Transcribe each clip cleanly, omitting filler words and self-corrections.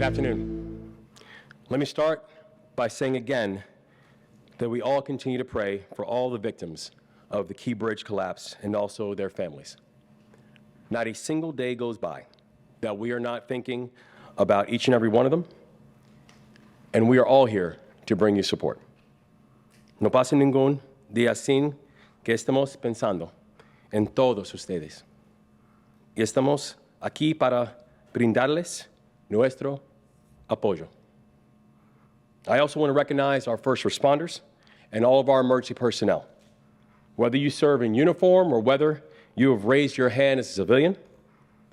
afternoon. Let me start by saying again that we all continue to pray for all the victims of the Key Bridge collapse and also their families. Not a single day goes by that we are not thinking about each and every one of them, and we are all here to bring you support. No pasa ningún día sin que estemos pensando en todos ustedes. Y estamos aquí para brindarles nuestro apoyo. I also want to recognize our first responders and all of our emergency personnel. Whether you serve in uniform or whether you have raised your hand as a civilian,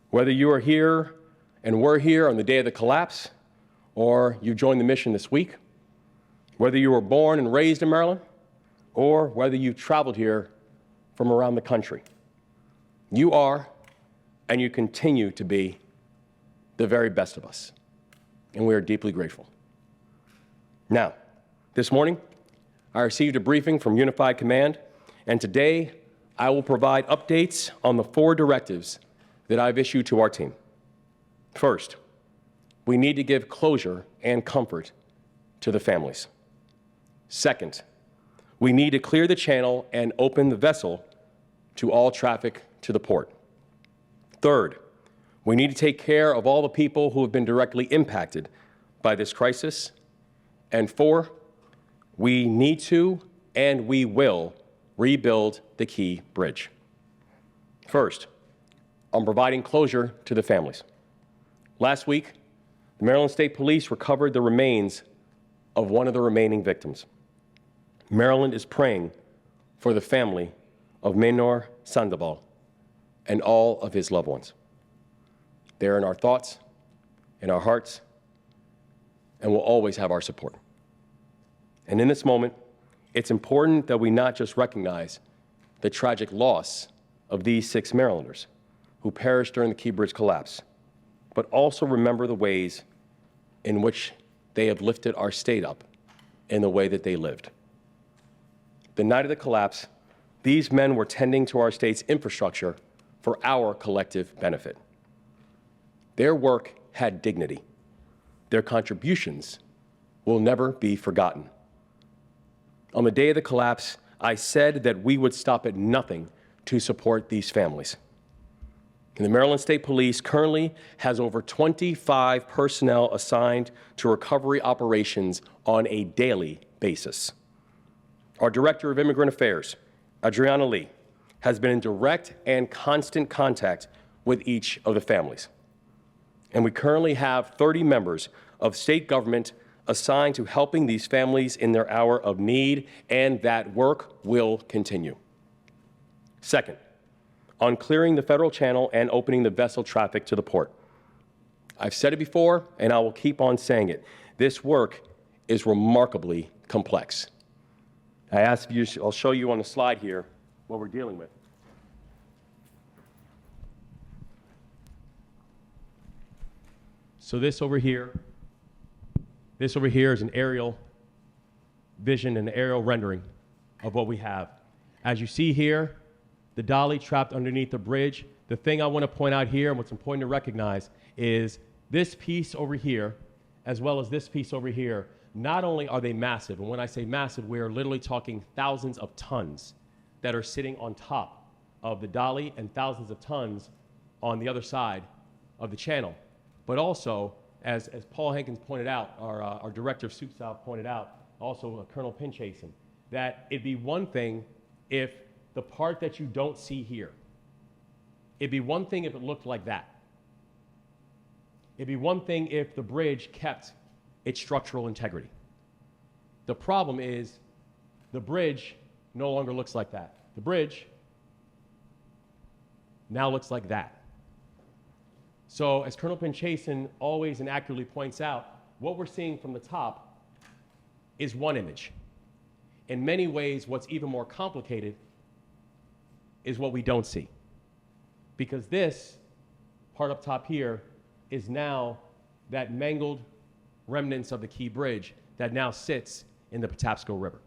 whether you are here and were here on the day of the collapse, or you joined the mission this week, whether you were born and raised in Maryland, or whether you traveled here from around the country, you are and you continue to be the very best of us, and we are deeply grateful. Now, this morning, I received a briefing from Unified Command, and today I will provide updates on the 4 directives that I've issued to our team. First, we need to give closure and comfort to the families. Second, we need to clear the channel and open the vessel to all traffic to the port. Third, we need to take care of all the people who have been directly impacted by this crisis. And 4, we need to and we will rebuild the Key Bridge. First, on providing closure to the families. Last week, the Maryland State Police recovered the remains of one of the remaining victims. Maryland is praying for the family of Menor Sandoval and all of his loved ones. They're in our thoughts, in our hearts, and will always have our support. And in this moment, it's important that we not just recognize the tragic loss of these 6 Marylanders who perished during the Key Bridge collapse, but also remember the ways in which they have lifted our state up in the way that they lived. The night of the collapse, these men were tending to our state's infrastructure for our collective benefit. Their work had dignity. Their contributions will never be forgotten. On the day of the collapse, I said that we would stop at nothing to support these families. And the Maryland State Police currently has over 25 personnel assigned to recovery operations on a daily basis. Our Director of Immigrant Affairs, Adriana Lee, has been in direct and constant contact with each of the families. And we currently have 30 members of state government assigned to helping these families in their hour of need, and that work will continue. Second, on clearing the federal channel and opening the vessel traffic to the port. I've said it before, and I will keep on saying it. This work is remarkably complex. I'll show you on the slide here what we're dealing with. So this over here is an aerial vision and aerial rendering of what we have. As you see here, the dolly trapped underneath the bridge. The thing I want to point out here and what's important to recognize is this piece over here, as well as this piece over here, not only are they massive, and when I say massive, we're literally talking thousands of tons that are sitting on top of the dolly and thousands of tons on the other side of the channel. But also, as Paul Hankins pointed out, our director of SUPSAL pointed out, also Colonel Pinchason, that it'd be one thing if the part that you don't see here, it'd be one thing if it looked like that. It'd be one thing if the bridge kept its structural integrity. The problem is the bridge no longer looks like that. The bridge now looks like that. So as Colonel Pinchason always and accurately points out, what we're seeing from the top is one image. In many ways, what's even more complicated is what we don't see. Because this part up top here is now that mangled remnants of the Key Bridge that now sits in the Patapsco River.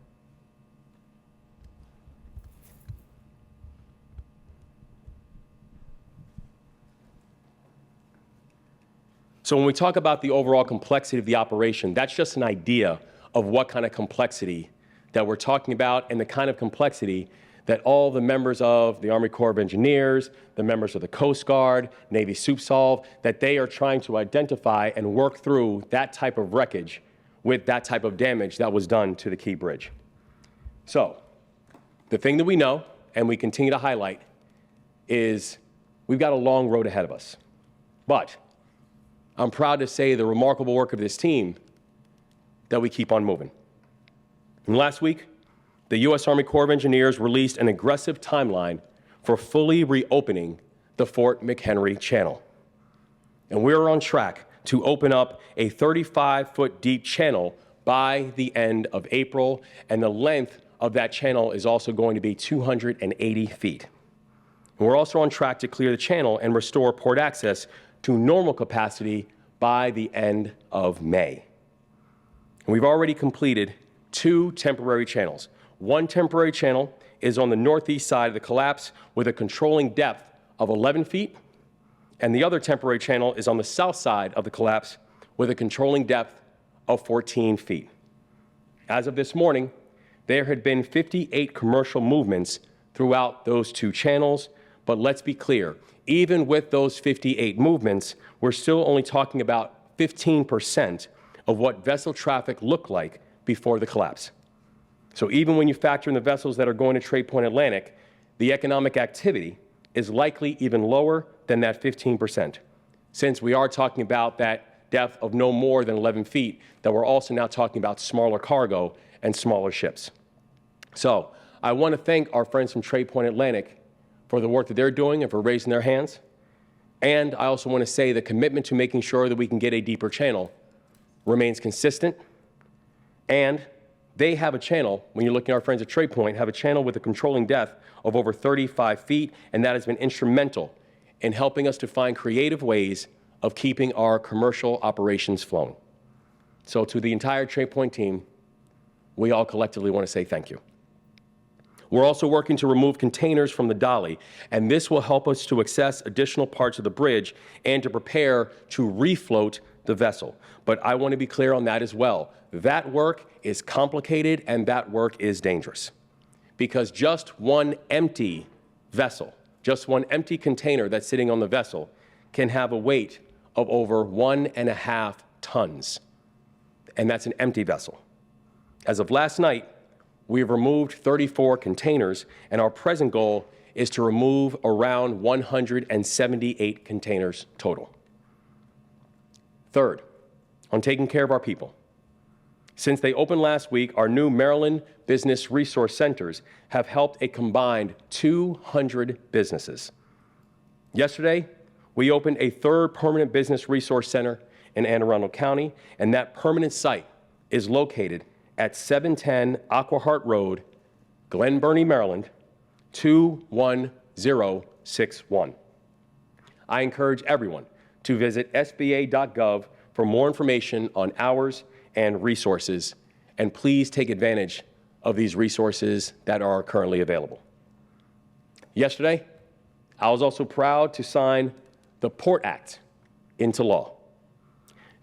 So when we talk about the overall complexity of the operation, that's just an idea of what kind of complexity that we're talking about and the kind of complexity that all the members of the Army Corps of Engineers, the members of the Coast Guard, Navy SUPSOLV, that they are trying to identify and work through that type of wreckage with that type of damage that was done to the Key Bridge. So the thing that we know and we continue to highlight is we've got a long road ahead of us. But I'm proud to say the remarkable work of this team that we keep on moving. And last week, the U.S. Army Corps of Engineers released an aggressive timeline for fully reopening the Fort McHenry Channel. And we're on track to open up a 35-foot deep channel by the end of April, and the length of that channel is also going to be 280 feet. And we're also on track to clear the channel and restore port access to normal capacity by the end of May. And we've already completed 2 temporary channels. One temporary channel is on the northeast side of the collapse with a controlling depth of 11 feet, and the other temporary channel is on the south side of the collapse with a controlling depth of 14 feet. As of this morning, there had been 58 commercial movements throughout those 2 channels, but let's be clear, even with those 58 movements, we're still only talking about 15% of what vessel traffic looked like before the collapse. So even when you factor in the vessels that are going to Trade Point Atlantic, the economic activity is likely even lower than that 15%, since we are talking about that depth of no more than 11 feet, that we're also now talking about smaller cargo and smaller ships. So I want to thank our friends from Trade Point Atlantic for the work that they're doing and for raising their hands. And I also want to say the commitment to making sure that we can get a deeper channel remains consistent. And they have a channel, when you're looking at our friends at Trade Point, have a channel with a controlling depth of over 35 feet, and that has been instrumental in helping us to find creative ways of keeping our commercial operations flowing. So to the entire Trade Point team, we all collectively want to say thank you. We're also working to remove containers from the dolly, and this will help us to access additional parts of the bridge and to prepare to refloat the vessel. But I want to be clear on that as well. That work is complicated and that work is dangerous, because just one empty vessel, just one empty container that's sitting on the vessel can have a weight of over 1.5 tons, and that's an empty vessel. As of last night, we have removed 34 containers, and our present goal is to remove around 178 containers total. Third, on taking care of our people. Since they opened last week, our new Maryland Business Resource Centers have helped a combined 200 businesses. Yesterday, we opened a 3rd permanent business resource center in Anne Arundel County, and that permanent site is located at 710 Aquahart Road, Glen Burnie, Maryland, 21061. I encourage everyone to visit sba.gov for more information on hours and resources, and please take advantage of these resources that are currently available. Yesterday, I was also proud to sign the Port Act into law.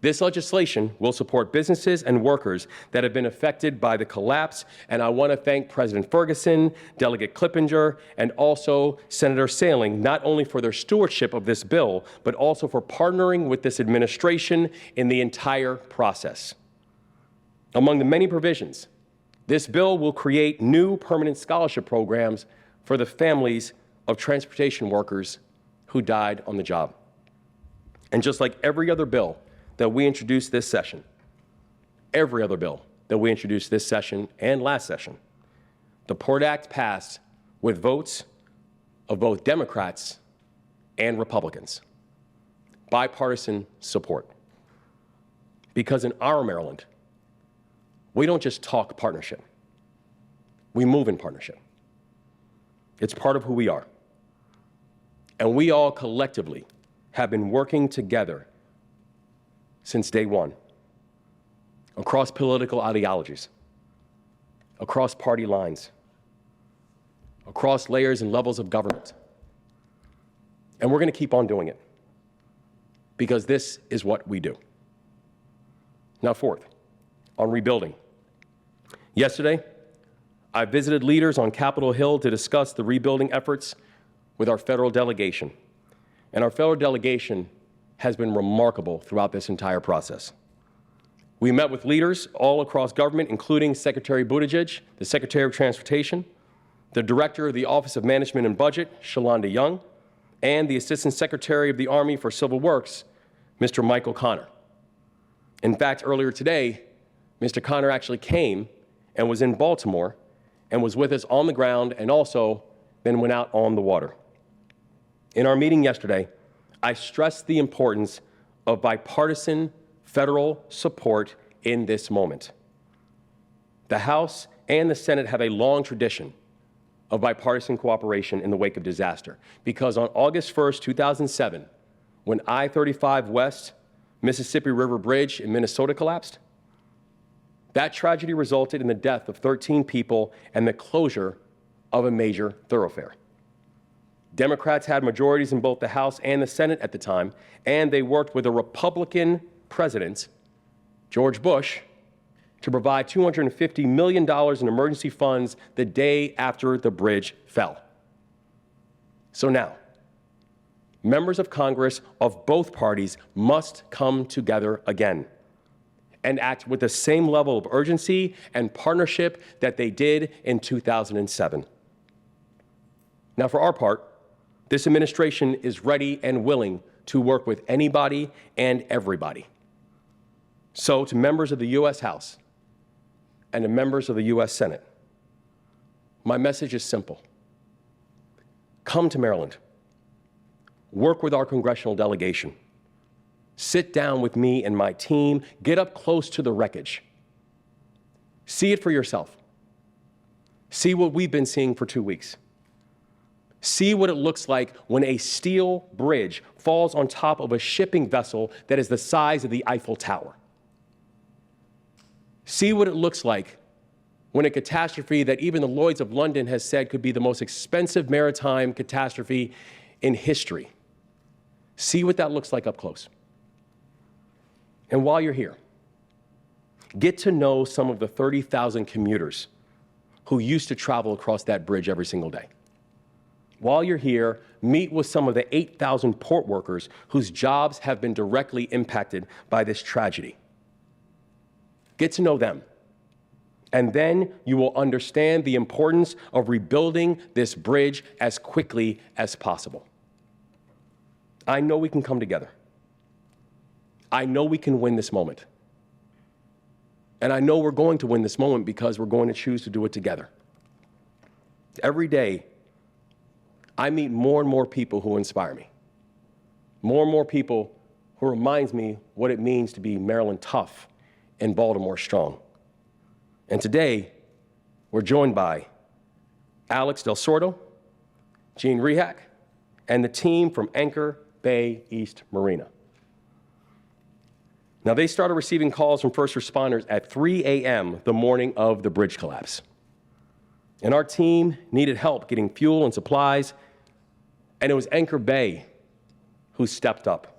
This legislation will support businesses and workers that have been affected by the collapse, and I want to thank President Ferguson, Delegate Clippinger, and also Senator Sailing, not only for their stewardship of this bill, but also for partnering with this administration in the entire process. Among the many provisions, this bill will create new permanent scholarship programs for the families of transportation workers who died on the job. And just like every other bill that we introduced this session, every other bill that we introduced this session and last session, the Port Act passed with votes of both Democrats and Republicans, bipartisan support. Because in our Maryland, we don't just talk partnership, we move in partnership. It's part of who we are. And we all collectively have been working together since day one, across political ideologies, across party lines, across layers and levels of government. And we're going to keep on doing it. because this is what we do. Now, fourth, on rebuilding. Yesterday, I visited leaders on Capitol Hill to discuss the rebuilding efforts with our federal delegation. And our federal delegation has been remarkable throughout this entire process. We met with leaders all across government, including Secretary Buttigieg, the Secretary of Transportation, the Director of the Office of Management and Budget, Shalonda Young, and the Assistant Secretary of the Army for Civil Works, Mr. Michael Connor. In fact, earlier today, Mr. Connor actually came and was in Baltimore and was with us on the ground and also then went out on the water. In our meeting yesterday, I stressed the importance of bipartisan federal support in this moment. The House and the Senate have a long tradition of bipartisan cooperation in the wake of disaster, because on August 1st, 2007, when I-35 West Mississippi River Bridge in Minnesota collapsed, that tragedy resulted in the death of 13 people and the closure of a major thoroughfare. Democrats had majorities in both the House and the Senate at the time, and they worked with a Republican president, George Bush, to provide $250 million in emergency funds the day after the bridge fell. So now, members of Congress of both parties must come together again and act with the same level of urgency and partnership that they did in 2007. Now, for our part, this administration is ready and willing to work with anybody and everybody. So, to members of the U.S. House and to members of the U.S. Senate, my message is simple. Come to Maryland. Work with our congressional delegation. Sit down with me and my team. Get up close to the wreckage. See it for yourself. See what we've been seeing for 2 weeks. See what it looks like when a steel bridge falls on top of a shipping vessel that is the size of the Eiffel Tower. See what it looks like when a catastrophe that even the Lloyds of London has said could be the most expensive maritime catastrophe in history. See what that looks like up close. And while you're here, get to know some of the 30,000 commuters who used to travel across that bridge every single day. While you're here, meet with some of the 8,000 port workers whose jobs have been directly impacted by this tragedy. Get to know them. And then you will understand the importance of rebuilding this bridge as quickly as possible. I know we can come together. I know we can win this moment. And I know we're going to win this moment because we're going to choose to do it together. Every day, I meet more and more people who inspire me. More and more people who reminds me what it means to be Maryland tough and Baltimore strong. And today, we're joined by Alex Del Sordo, Gene Rehak, and the team from Anchor Bay East Marina. Now, they started receiving calls from first responders at 3 a.m. the morning of the bridge collapse. And our team needed help getting fuel and supplies, and it was Anchor Bay who stepped up.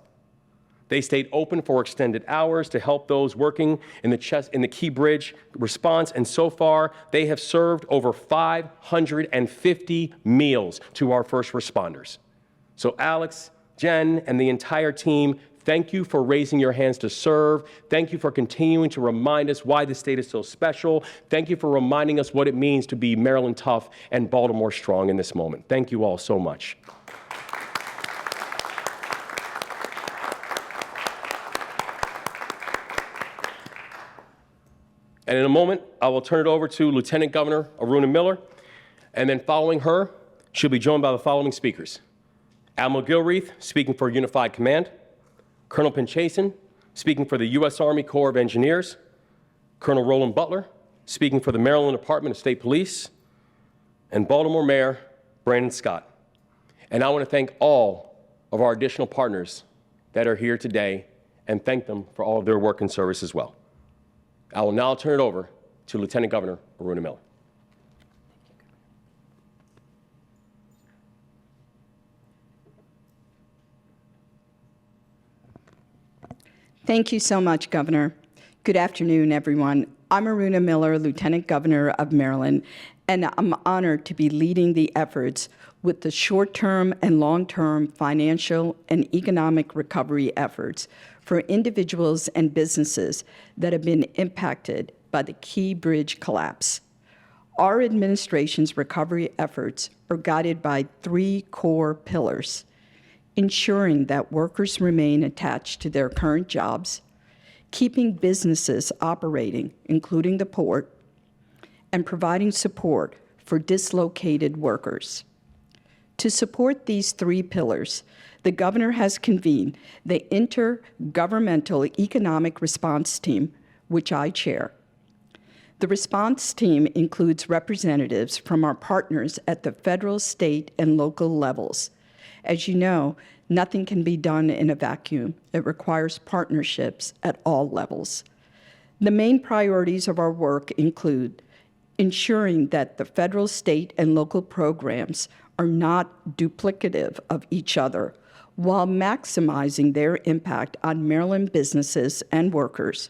They stayed open for extended hours to help those working in the Key Bridge response, and so far, they have served over 550 meals to our first responders. So Alex, Jen, and the entire team, thank you for raising your hands to serve. Thank you for continuing to remind us why this state is so special. Thank you for reminding us what it means to be Maryland tough and Baltimore strong in this moment. Thank you all so much. And in a moment, I will turn it over to Lieutenant Governor Aruna Miller, and then following her, she'll be joined by the following speakers. Admiral Gilreath, speaking for Unified Command, Colonel Pinchason, speaking for the U.S. Army Corps of Engineers, Colonel Roland Butler, speaking for the Maryland Department of State Police, and Baltimore Mayor Brandon Scott. And I want to thank all of our additional partners that are here today and thank them for all of their work and service as well. I will now turn it over to Lieutenant Governor Aruna Miller. Thank you so much, Governor. Good afternoon, everyone. I'm Aruna Miller, Lieutenant Governor of Maryland, and I'm honored to be leading the efforts with the short-term and long-term financial and economic recovery efforts for individuals and businesses that have been impacted by the Key Bridge collapse. Our administration's recovery efforts are guided by 3 core pillars: ensuring that workers remain attached to their current jobs, keeping businesses operating, including the port, and providing support for dislocated workers. To support these 3 pillars, the governor has convened the Intergovernmental Economic Response Team, which I chair. The response team includes representatives from our partners at the federal, state, and local levels. As you know, nothing can be done in a vacuum. It requires partnerships at all levels. The main priorities of our work include ensuring that the federal, state, and local programs are not duplicative of each other, while maximizing their impact on Maryland businesses and workers,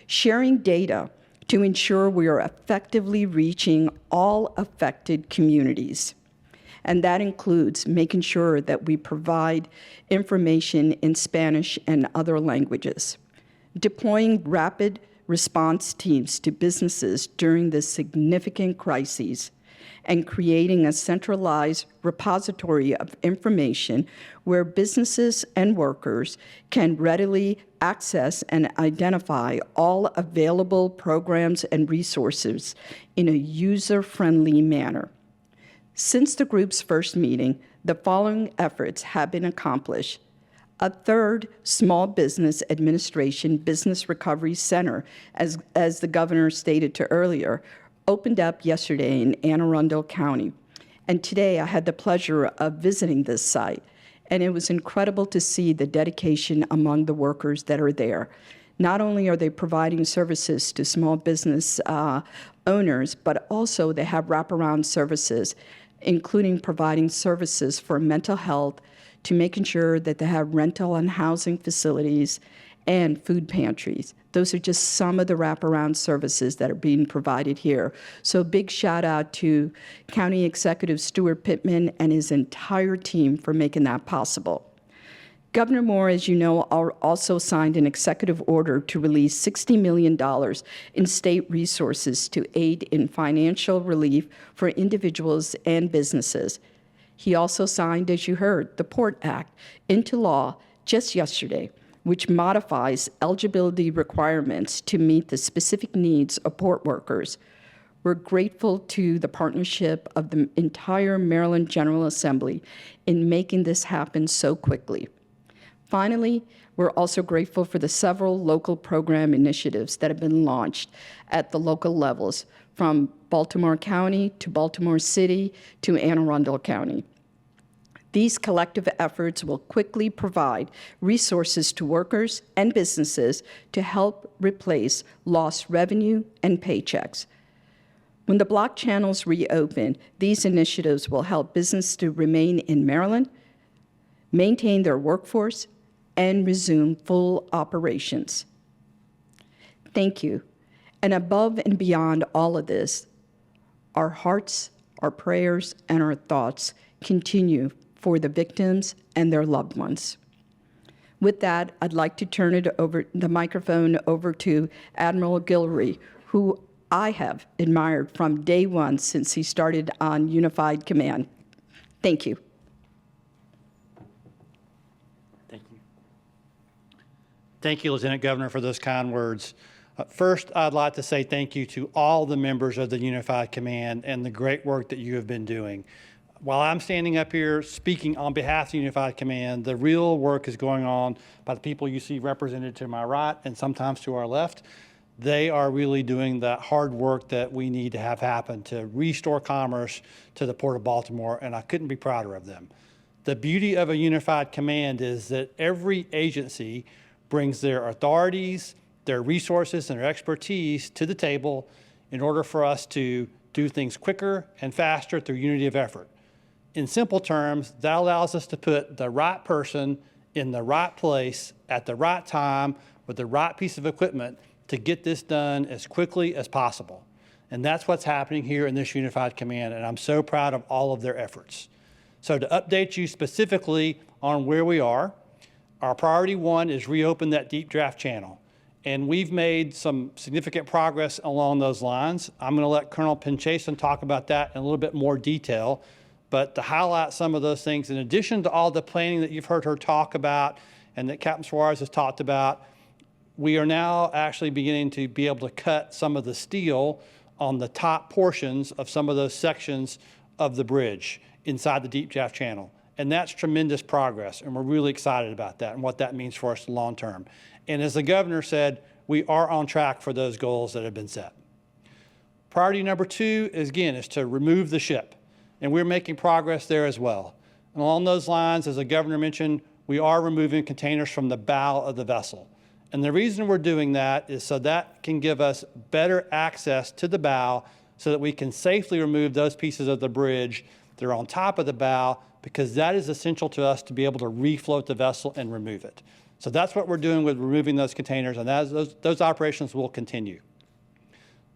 sharing data to ensure we are effectively reaching all affected communities. And that includes making sure that we provide information in Spanish and other languages, deploying rapid response teams to businesses during this significant crises, and creating a centralized repository of information where businesses and workers can readily access and identify all available programs and resources in a user-friendly manner. Since the group's first meeting, the following efforts have been accomplished. A 3rd Small Business Administration Business Recovery Center, as the governor stated to earlier, opened up yesterday in Anne Arundel County. And today I had the pleasure of visiting this site, and it was incredible to see the dedication among the workers that are there. Not only are they providing services to small business owners, but also they have wraparound services, including providing services for mental health, to making sure that they have rental and housing facilities and food pantries. Those are just some of the wraparound services that are being provided here. So big shout out to County Executive Stuart Pittman and his entire team for making that possible. Governor Moore, as you know, also signed an executive order to release $60 million in state resources to aid in financial relief for individuals and businesses. He also signed, as you heard, the Port Act into law just yesterday, which modifies eligibility requirements to meet the specific needs of port workers. We're grateful to the partnership of the entire Maryland General Assembly in making this happen so quickly. Finally, we're also grateful for the several local program initiatives that have been launched at the local levels, from Baltimore County to Baltimore City to Anne Arundel County. These collective efforts will quickly provide resources to workers and businesses to help replace lost revenue and paychecks. When the block channels reopen, these initiatives will help business to remain in Maryland, maintain their workforce, and resume full operations. Thank you. And above and beyond all of this, our hearts, our prayers, and our thoughts continue for the victims and their loved ones. With that, I'd like to turn the microphone over to Admiral Guillory, who I have admired from day one since he started on Unified Command. Thank you. Thank you. Thank you, Lieutenant Governor, for those kind words. First, I'd like to say thank you to all the members of the Unified Command and the great work that you have been doing. While I'm standing up here speaking on behalf of the Unified Command, the real work is going on by the people you see represented to my right and sometimes to our left. They are really doing the hard work that we need to have happen to restore commerce to the Port of Baltimore, and I couldn't be prouder of them. The beauty of a Unified Command is that every agency brings their authorities, their resources, and their expertise to the table in order for us to do things quicker and faster through unity of effort. In simple terms, that allows us to put the right person in the right place at the right time with the right piece of equipment to get this done as quickly as possible. And that's what's happening here in this unified command, and I'm so proud of all of their efforts. So to update you specifically on where we are, our priority one is reopen that deep draft channel. And we've made some significant progress along those lines. I'm going to let Colonel Pinchason talk about that in a little bit more detail. But to highlight some of those things, in addition to all the planning that you've heard her talk about and that Captain Suarez has talked about, we are now actually beginning to be able to cut some of the steel on the top portions of some of those sections of the bridge inside the deep draft channel. And that's tremendous progress, and we're really excited about that and what that means for us long term. And as the governor said, we are on track for those goals that have been set. Priority number two is, again, is to remove the ship, and we're making progress there as well. And along those lines, as the governor mentioned, we are removing containers from the bow of the vessel. And the reason we're doing that is so that can give us better access to the bow so that we can safely remove those pieces of the bridge that are on top of the bow, because that is essential to us to be able to refloat the vessel and remove it. So that's what we're doing with removing those containers, and those operations will continue.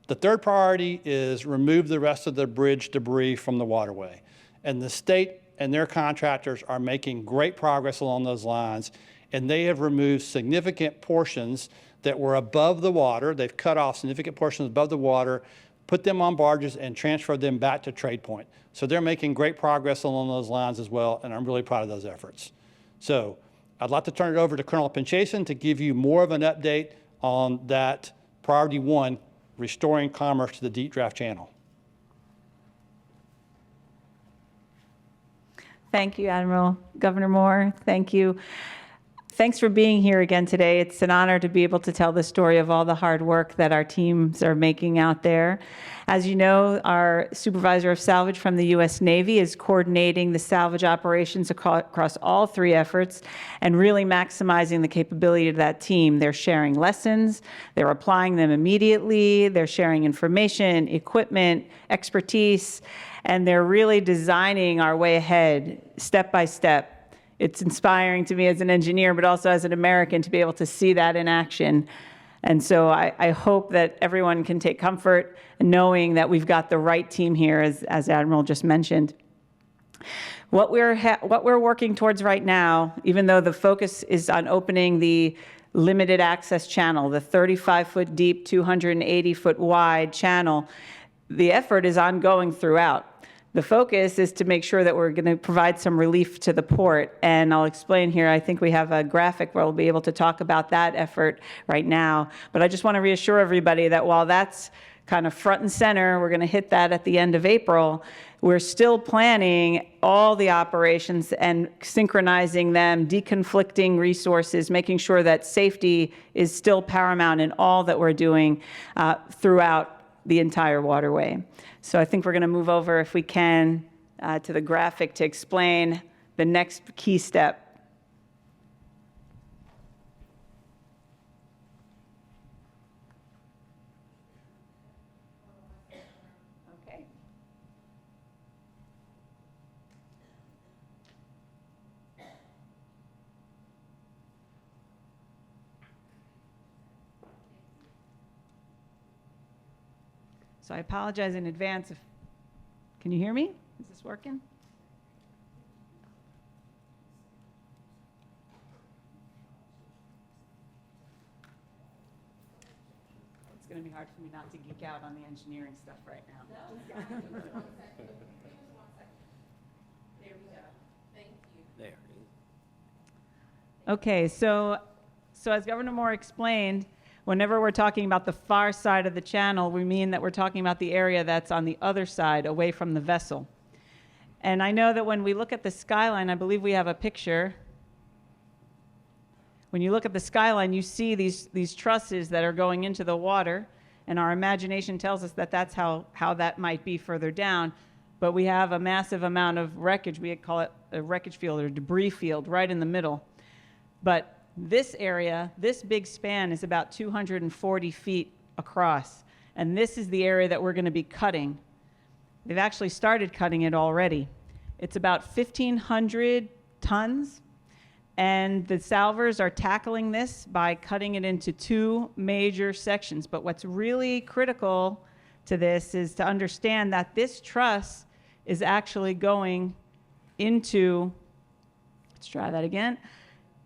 The third priority is remove the rest of the bridge debris from the waterway. And the state and their contractors are making great progress along those lines, and they have removed significant portions that were above the water. They've cut off significant portions above the water, put them on barges, and transferred them back to Trade Point. So they're making great progress along those lines as well, and I'm really proud of those efforts. So I'd like to turn it over to Colonel Pinchason to give you more of an update on that priority one, restoring commerce to the deep draft channel. Thank you, Admiral. Governor Moore, thank you. Thanks for being here again today. It's an honor to be able to tell the story of all the hard work that our teams are making out there. As you know, our supervisor of salvage from the U.S. Navy is coordinating the salvage operations across all three efforts and really maximizing the capability of that team. They're sharing lessons, they're applying them immediately, they're sharing information, equipment, expertise, and they're really designing our way ahead step by step. It's inspiring to me as an engineer, but also as an American, to be able to see that in action. And so I hope that everyone can take comfort in knowing that we've got the right team here, as Admiral just mentioned. What we're working towards right now, even though the focus is on opening the limited access channel, the 35-foot deep, 280-foot wide channel, the effort is ongoing throughout. The focus is to make sure that we're going to provide some relief to the port, and I'll explain here. I think we have a graphic where we'll be able to talk about that effort right now. But I just want to reassure everybody that while that's kind of front and center, we're going to hit that at the end of April, we're still planning all the operations and synchronizing them, deconflicting resources, making sure that safety is still paramount in all that we're doing throughout the entire waterway. So I think we're going to move over, if we can, to the graphic to explain the next key step. Okay. So I apologize in advance if, can you hear me? Is this working? It's going to be hard for me not to geek out on the engineering stuff right now. There we go. Thank you. There. Okay, so as Governor Moore explained, whenever we're talking about the far side of the channel, we mean that we're talking about the area that's on the other side, away from the vessel. And I know that when we look at the skyline, I believe we have a picture. When you look at the skyline, you see these trusses that are going into the water, and our imagination tells us that that's how that might be further down. But we have a massive amount of wreckage. We call it a wreckage field or debris field right in the middle. But this area, this big span, is about 240 feet across, and this is the area that we're going to be cutting. They've actually started cutting it already. It's about 1,500 tons, And the salvers are tackling this by cutting it into two major sections. But what's really critical to this is to understand that this truss is actually going into, let's try that again.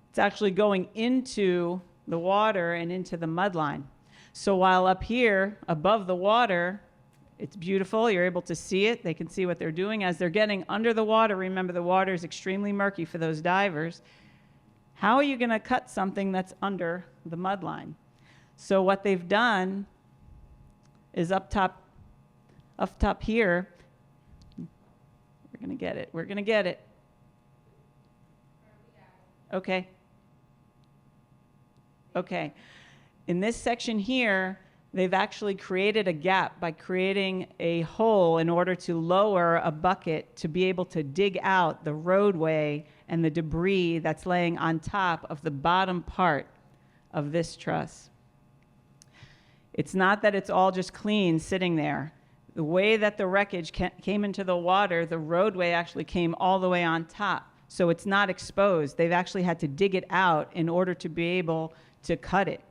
It's actually going into the water and into the mud line. So while up here above the water, it's beautiful, you're able to see it, they can see what they're doing. As they're getting under the water, remember the water is extremely murky for those divers. How are you going to cut something that's under the mud line? So what they've done is up top here, we're going to get it. Okay. Okay. In this section here, they've actually created a gap by creating a hole in order to lower a bucket to be able to dig out the roadway and the debris that's laying on top of the bottom part of this truss. It's not that it's all just clean sitting there. The way that the wreckage came into the water, the roadway actually came all the way on top. So it's not exposed. They've actually had to dig it out in order to be able to cut it.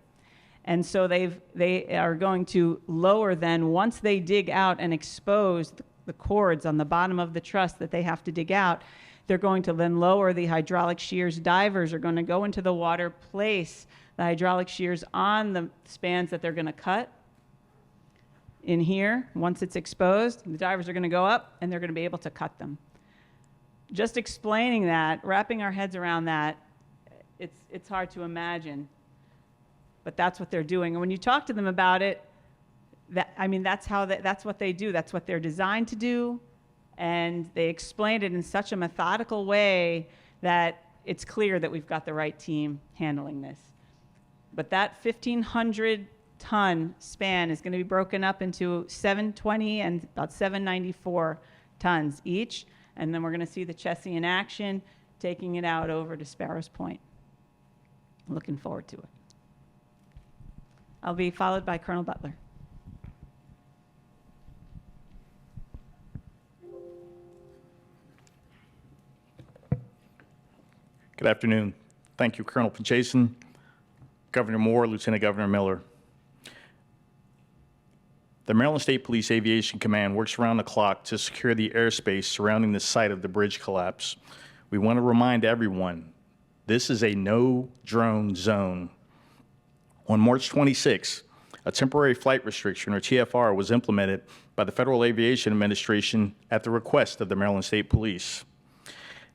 And so they are going to lower then, once they dig out and expose the cords on the bottom of the truss that they have to dig out, they're going to then lower the hydraulic shears. Divers are going to go into the water, place the hydraulic shears on the spans that they're going to cut in here. Once it's exposed, the divers are going to go up and they're going to be able to cut them. Just explaining that, wrapping our heads around that, it's hard to imagine. But that's what they're doing. And when you talk to them about it, that's what they do. That's what they're designed to do. And they explained it in such a methodical way that it's clear that we've got the right team handling this. But that 1,500-ton span is going to be broken up into 720 and about 794 tons each. And then we're going to see the Chessie in action, taking it out over to Sparrows Point. Looking forward to it. I'll be followed by Colonel Butler. Good afternoon. Thank you, Colonel Jason, Governor Moore, Lieutenant Governor Miller. The Maryland State Police Aviation Command works around the clock to secure the airspace surrounding the site of the bridge collapse. We want to remind everyone, this is a no-drone zone. On March 26, a temporary flight restriction, or TFR, was implemented by the Federal Aviation Administration at the request of the Maryland State Police.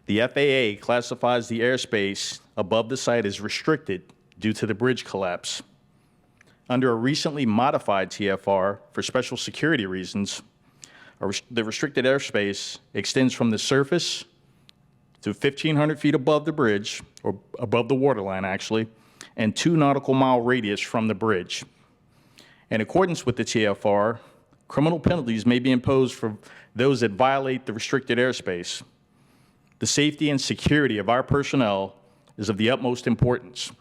The FAA classifies the airspace above the site as restricted due to the bridge collapse. Under a recently modified TFR for special security reasons, the restricted airspace extends from the surface to 1,500 feet above the bridge, or above the waterline actually, and 2 nautical mile radius from the bridge. In accordance with the TFR, criminal penalties may be imposed for those that violate the restricted airspace. The safety and security of our personnel is of the utmost importance.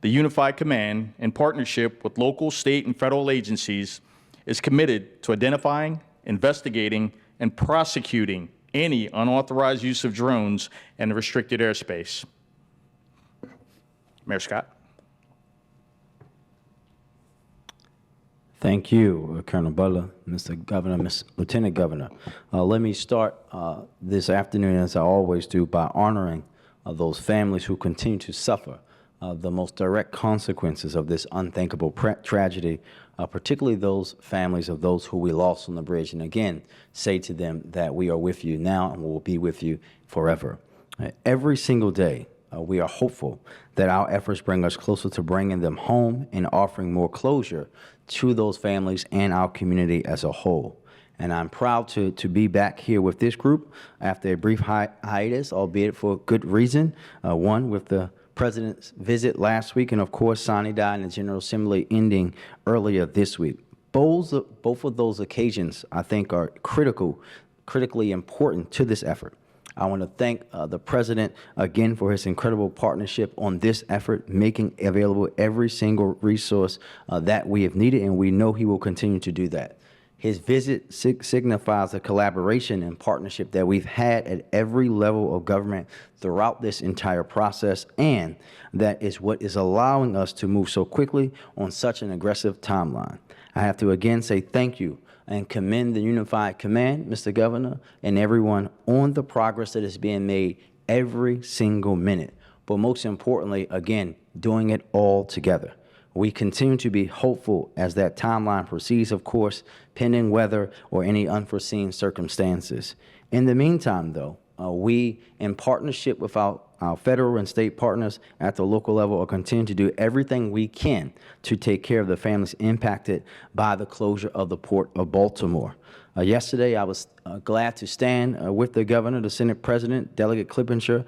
The Unified Command, in partnership with local, state, and federal agencies, is committed to identifying, investigating, and prosecuting any unauthorized use of drones in the restricted airspace. Mayor Scott. Thank you, Colonel Butler, Mr. Governor, Lieutenant Governor. Let me start this afternoon, as I always do, by honoring those families who continue to suffer the most direct consequences of this unthinkable tragedy, particularly those families of those who we lost on the bridge. And again, say to them that we are with you now and will be with you forever. Every single day, we are hopeful that our efforts bring us closer to bringing them home and offering more closure to those families and our community as a whole. And I'm proud to be back here with this group after a brief hiatus, albeit for good reason. One, with the President's visit last week, and of course, Sine Die and the General Assembly ending earlier this week. Both of those occasions, I think, are critically important to this effort. I want to thank the President again for his incredible partnership on this effort, making available every single resource that we have needed, and we know he will continue to do that. His visit signifies a collaboration and partnership that we've had at every level of government throughout this entire process, and that is what is allowing us to move so quickly on such an aggressive timeline. I have to again say thank you and commend the Unified Command, Mr. Governor, and everyone on the progress that is being made every single minute. But most importantly, again, doing it all together. We continue to be hopeful as that timeline proceeds, of course, pending weather or any unforeseen circumstances. In the meantime, though, we, in partnership with our federal and state partners at the local level, will continue to do everything we can to take care of the families impacted by the closure of the Port of Baltimore. Yesterday, I was glad to stand with the governor, the Senate President, Delegate Clippinger,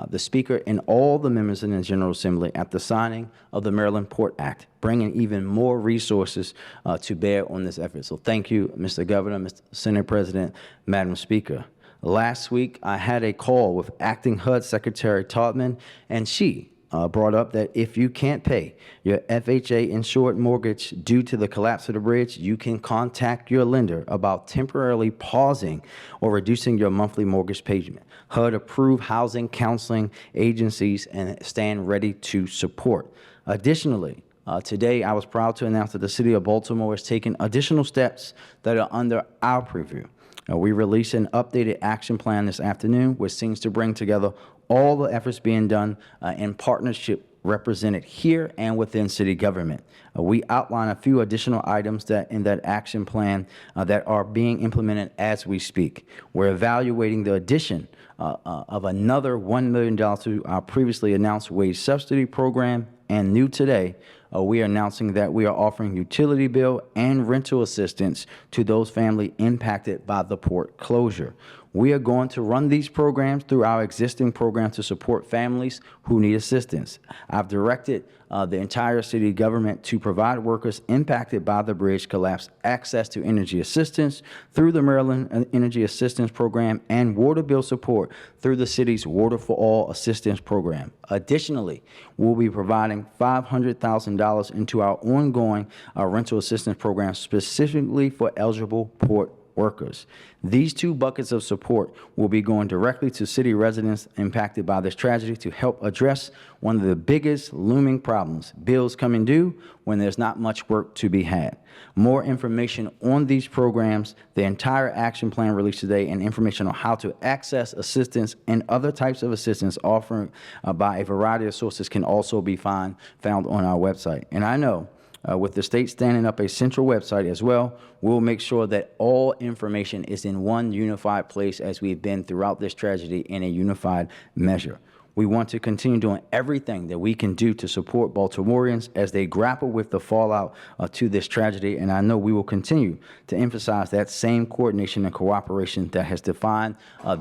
the Speaker, and all the members in the General Assembly at the signing of the Maryland Port Act, bringing even more resources to bear on this effort. So thank you, Mr. Governor, Mr. Senate President, Madam Speaker. Last week, I had a call with Acting HUD Secretary Taubman, and she brought up that if you can't pay your FHA-insured mortgage due to the collapse of the bridge, you can contact your lender about temporarily pausing or reducing your monthly mortgage payment. HUD-approved housing counseling agencies and stand ready to support. Additionally, today, I was proud to announce that the City of Baltimore is taking additional steps that are under our purview. We released an updated action plan this afternoon, which seems to bring together all the efforts being done in partnership represented here and within city government. We outline a few additional items that in that action plan that are being implemented as we speak. We're evaluating the addition of another $1 million to our previously announced wage subsidy program, and new today, we are announcing that we are offering utility bill and rental assistance to those families impacted by the port closure. We are going to run these programs through our existing program to support families who need assistance. I've directed the entire city government to provide workers impacted by the bridge collapse access to energy assistance through the Maryland Energy Assistance Program and water bill support through the city's Water for All Assistance Program. Additionally, we'll be providing $500,000 into our ongoing rental assistance program specifically for eligible port workers. These two buckets of support will be going directly to city residents impacted by this tragedy to help address one of the biggest looming problems, bills coming due when there's not much work to be had. More information on these programs, the entire action plan released today, and information on how to access assistance and other types of assistance offered by a variety of sources can also be found on our website. And I know with the state standing up a central website as well, we'll make sure that all information is in one unified place as we've been throughout this tragedy in a unified measure. We want to continue doing everything that we can do to support Baltimoreans as they grapple with the fallout to this tragedy, and I know we will continue to emphasize that same coordination and cooperation that has defined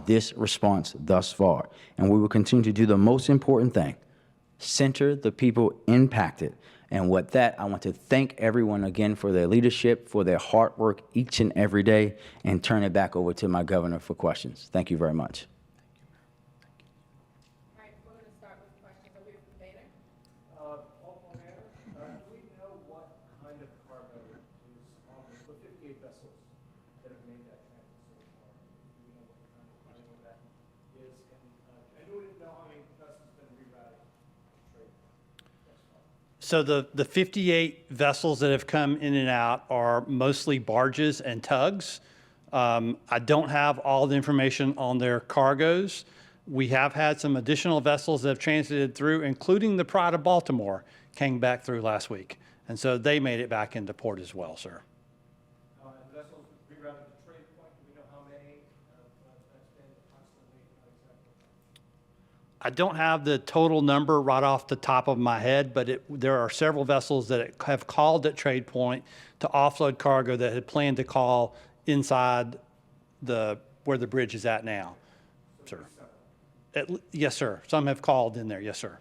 this response thus far. And we will continue to do the most important thing, center the people impacted. And with that, I want to thank everyone again for their leadership, for their hard work each and every day, and turn it back over to my governor for questions. Thank you very much. All right, we're going to start with questions. Are we from Bader? Baltimore Mayor, do we know what kind of cargo is on the 58 vessels that have made that transit so far? Do we know what kind of cargo that is? And do we know how many vessels have been rerouted to trade thus far? So the 58 vessels that have come in and out are mostly barges and tugs. I don't have all the information on their cargoes. We have had some additional vessels that have transited through, including the Pride of Baltimore, came back through last week. And so they made it back into port as well, sir. And vessels rerouted to trade point, do we know how many that's been constantly exactly? I don't have the total number right off the top of my head, but there are several vessels that have called at Trade Point to offload cargo that had planned to call inside where the bridge is at now, sir. Yes, sir. Some have called in there. Yes, sir.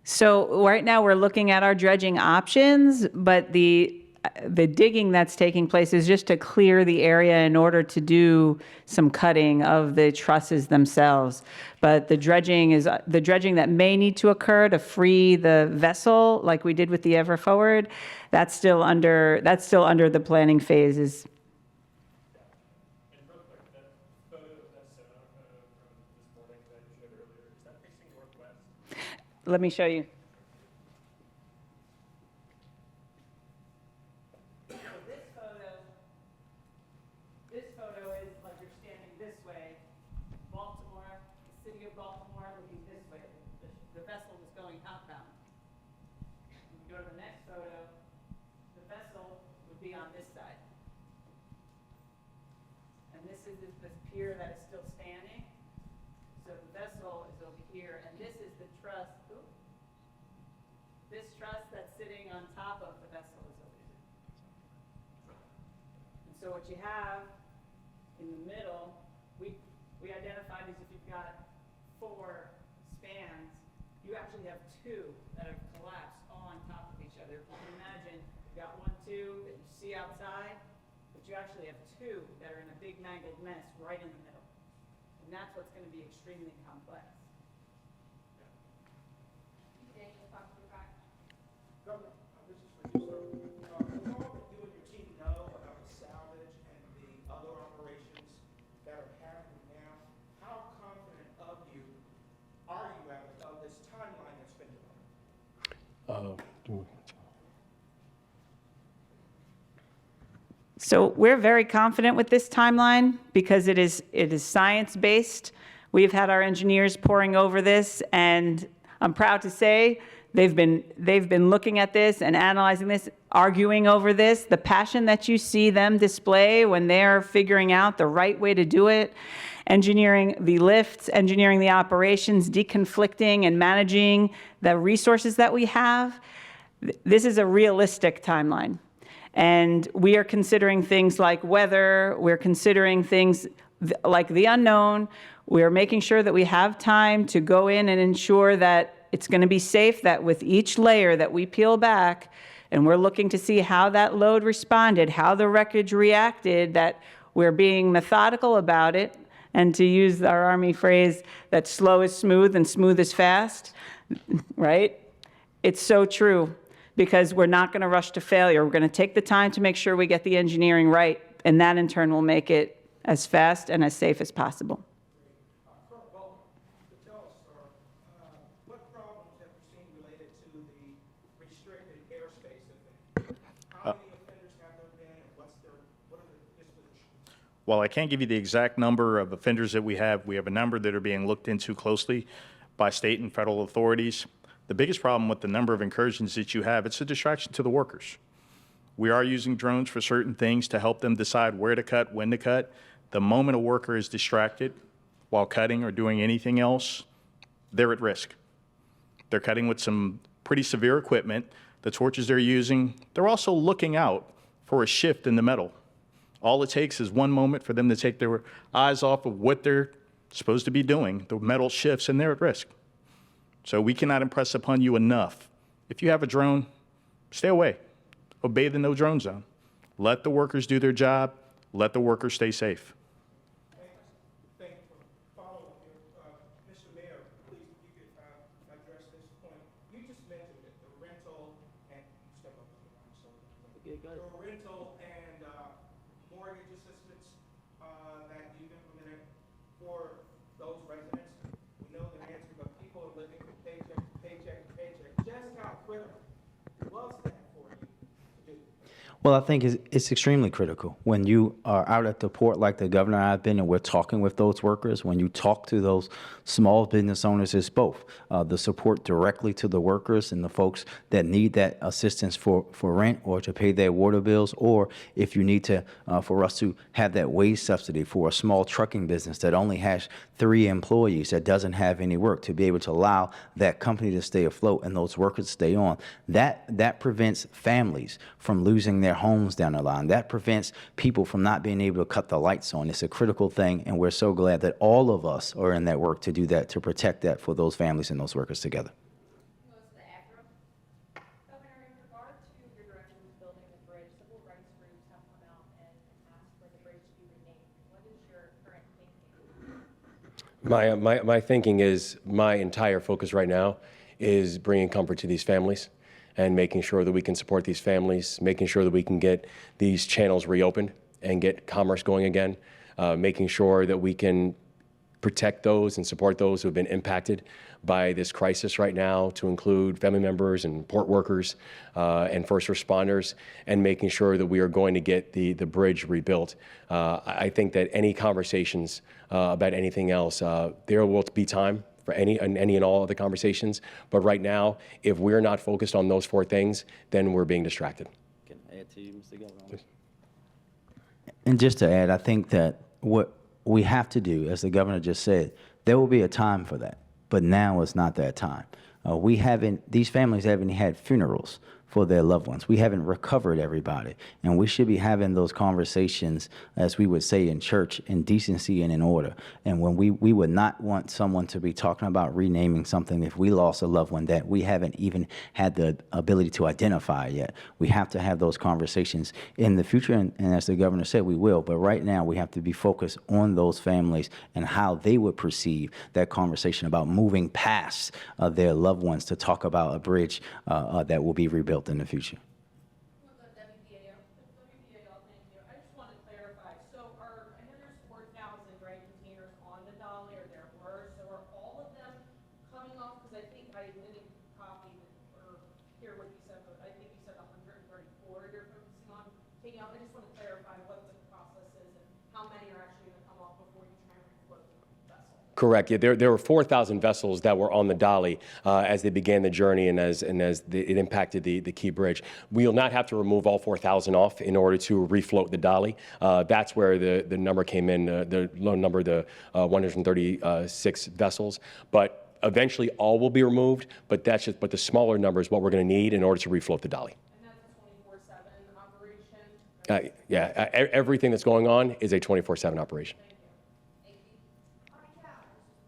So right now we're looking at our dredging options, but the the digging that's taking place is just to clear the area in order to do some cutting of the trusses themselves. But the dredging that may need to occur to free the vessel, like we did with the Ever Forward, that's still under the planning phases. And real quick, that photo that's from this morning that you showed earlier, is that facing northwest? Let me show you. This photo is like you're standing this way, Baltimore, the city of Baltimore looking this way. The vessel was going outbound. You go to the next photo, the vessel would be on this side. And this is this pier that is still standing. So the vessel is over here, and this is the truss. Ooh. This truss that's sitting on top of the vessel is over here. And so what you have in the middle, we identified as if you've got 4 spans, you actually have 2 that have collapsed all on top of each other. If you can imagine, you've got 1, 2 that you see outside, but you actually have 2 that are in a big mangled mess right in the middle. And that's what's going to be extremely complex. Daniel, talk to the back. Governor, this is for you, sir. With all that you and your team know about the salvage and the other operations that are happening now, how confident of you are you of this timeline that's been developed? So we're very confident with this timeline because it is science-based. We've had our engineers poring over this, and I'm proud to say they've been looking at this and analyzing this, arguing over this. The passion that you see them display when they're figuring out the right way to do it, engineering the lifts, engineering the operations, deconflicting and managing the resources that we have. This is a realistic timeline. And we are considering things like weather, we're considering things like the unknown. We're making sure that we have time to go in and ensure that it's going to be safe, that with each layer that we peel back, and we're looking to see how that load responded, how the wreckage reacted, that we're being methodical about it, and to use our Army phrase, that slow is smooth and smooth is fast, right? It's so true, because we're not going to rush to failure. We're going to take the time to make sure we get the engineering right, and that in turn will make it as fast and as safe as possible. Colonel Bolton, to tell us, sir, what problems have you seen related to the restricted airspace event? How many offenders have there been, and what are the dispositions? While I can't give you the exact number of offenders that we have a number that are being looked into closely by state and federal authorities. The biggest problem with the number of incursions that you have, it's a distraction to the workers. We are using drones for certain things to help them decide where to cut, when to cut. The moment a worker is distracted while cutting or doing anything else, they're at risk. They're cutting with some pretty severe equipment. The torches they're using, they're also looking out for a shift in the metal. All it takes is one moment for them to take their eyes off of what they're supposed to be doing. The metal shifts and they're at risk. So we cannot impress upon you enough. If you have a drone, stay away. Obey the no drone zone. Let the workers do their job. Let the workers stay safe. Thank you for following here. Mr. Mayor, please, if you could address this point. You just mentioned it, the rental and, step up to the mic, so. The rental and mortgage assistance that you've implemented for those residents. We know the answer, but people are living from paycheck to paycheck to paycheck. Just how critical was that for you to do? Well, I think it's extremely critical when you are out at the port like the governor and I have been, and we're talking with those workers. When you talk to those small business owners, it's both the support directly to the workers and the folks that need that assistance for rent or to pay their water bills, or if you need to for us to have that wage subsidy for a small trucking business that only has 3 employees that doesn't have any work, to be able to allow that company to stay afloat and those workers to stay on. That prevents families from losing their homes down the line. That prevents people from not being able to cut the lights on. It's a critical thing, and we're so glad that all of us are in that work to do that, to protect that for those families and those workers together. Goes to the ACRA. Governor, in regard to your direction of building the bridge My thinking is my entire focus right now is bringing comfort to these families and making sure that we can support these families, making sure that we can get these channels reopened and get commerce going again, making sure that we can protect those and support those who have been impacted by this crisis right now, to include family members and port workers and first responders, and making sure that we are going to get the bridge rebuilt. I think that any conversations about anything else, there will be time for any and all of the conversations. But right now, if we're not focused on those four things, then we're being distracted. Can I add to you, Mr. Governor? And just to add, I think that what we have to do, as the governor just said, there will be a time for that, but now is not that time. These families haven't had funerals for their loved ones. We haven't recovered everybody, and we should be having those conversations, as we would say in church, in decency and in order. And when we would not want someone to be talking about renaming something if we lost a loved one that we haven't even had the ability to identify yet. We have to have those conversations in the future, and as the governor said, we will. But right now, we have to be focused on those families and how they would perceive that conversation about moving past their loved ones to talk about a bridge that will be rebuilt in the future. WPAL, thank you. I just want to clarify, so I know there's 4,000, right, containers on the dolly, or there were, so are all of them coming off? Because I think I didn't copy or hear what you said, but I think you said 134 you're focusing on taking out. I just want to clarify what the process is and how many are actually going to come off before you try and refloat the vessel. Correct. Yeah, there were 4,000 vessels that were on the Dolly as they began the journey and as it impacted the Key Bridge. We will not have to remove all 4,000 off in order to refloat the Dolly. That's where the number came in, the low number, the 136 vessels. But eventually, all will be removed. But the smaller number is what we're going to need in order to refloat the Dolly. And that's a 24/7 operation? Everything that's going on is a 24/7 operation. I was just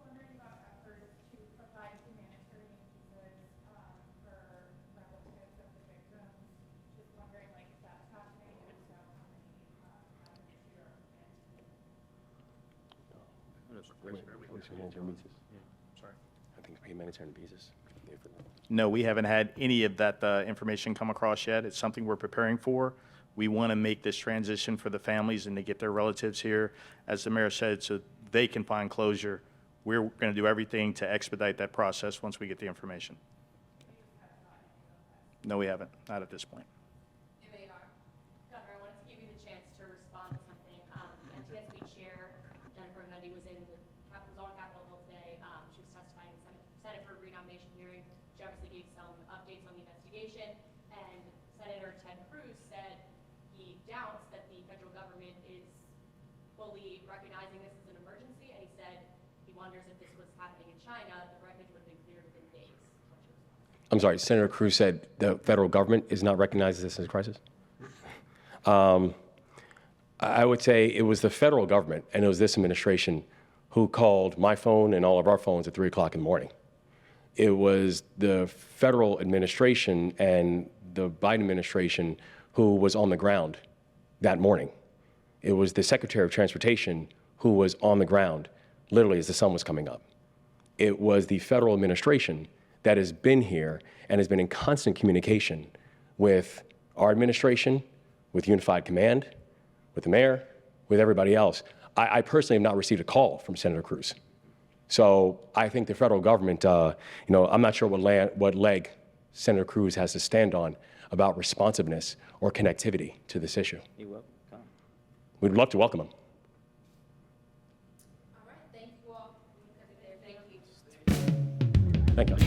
wondering about efforts to provide humanitarian goods for relatives of the victims. Just wondering, like, if that's happening, and so how many have this year? I think humanitarian visas. No, we haven't had any of that information come across yet. It's something we're preparing for. We want to make this transition for the families and to get their relatives here, as the mayor said, so they can find closure. We're going to do everything to expedite that process once we get the information. No, we haven't, not at this point. Governor, I wanted to give you the chance to respond to something. NTSB Chair Jennifer Gundy was on Capitol Hill today. She was testifying in the Senate for a renomination hearing. She obviously gave some updates on the investigation, and Senator Ted Cruz said he doubts that the federal government is fully recognizing this as an emergency, and he said he wonders if this was happening in China, the wreckage would have been cleared within days. I'm sorry, Senator Cruz said the federal government is not recognizing this as a crisis? I would say it was the federal government, and it was this administration, who called my phone and all of our phones at 3 o'clock in the morning. It was the federal administration and the Biden administration who was on the ground that morning. It was the Secretary of Transportation who was on the ground literally as the sun was coming up. It was the federal administration that has been here and has been in constant communication with our administration, with Unified Command, with the mayor, with everybody else. I personally have not received a call from Senator Cruz. So I think the federal government, I'm not sure what leg Senator Cruz has to stand on about responsiveness or connectivity to this issue. He will come. We'd love to welcome him. All right, thank you all. Thank you. Thank you.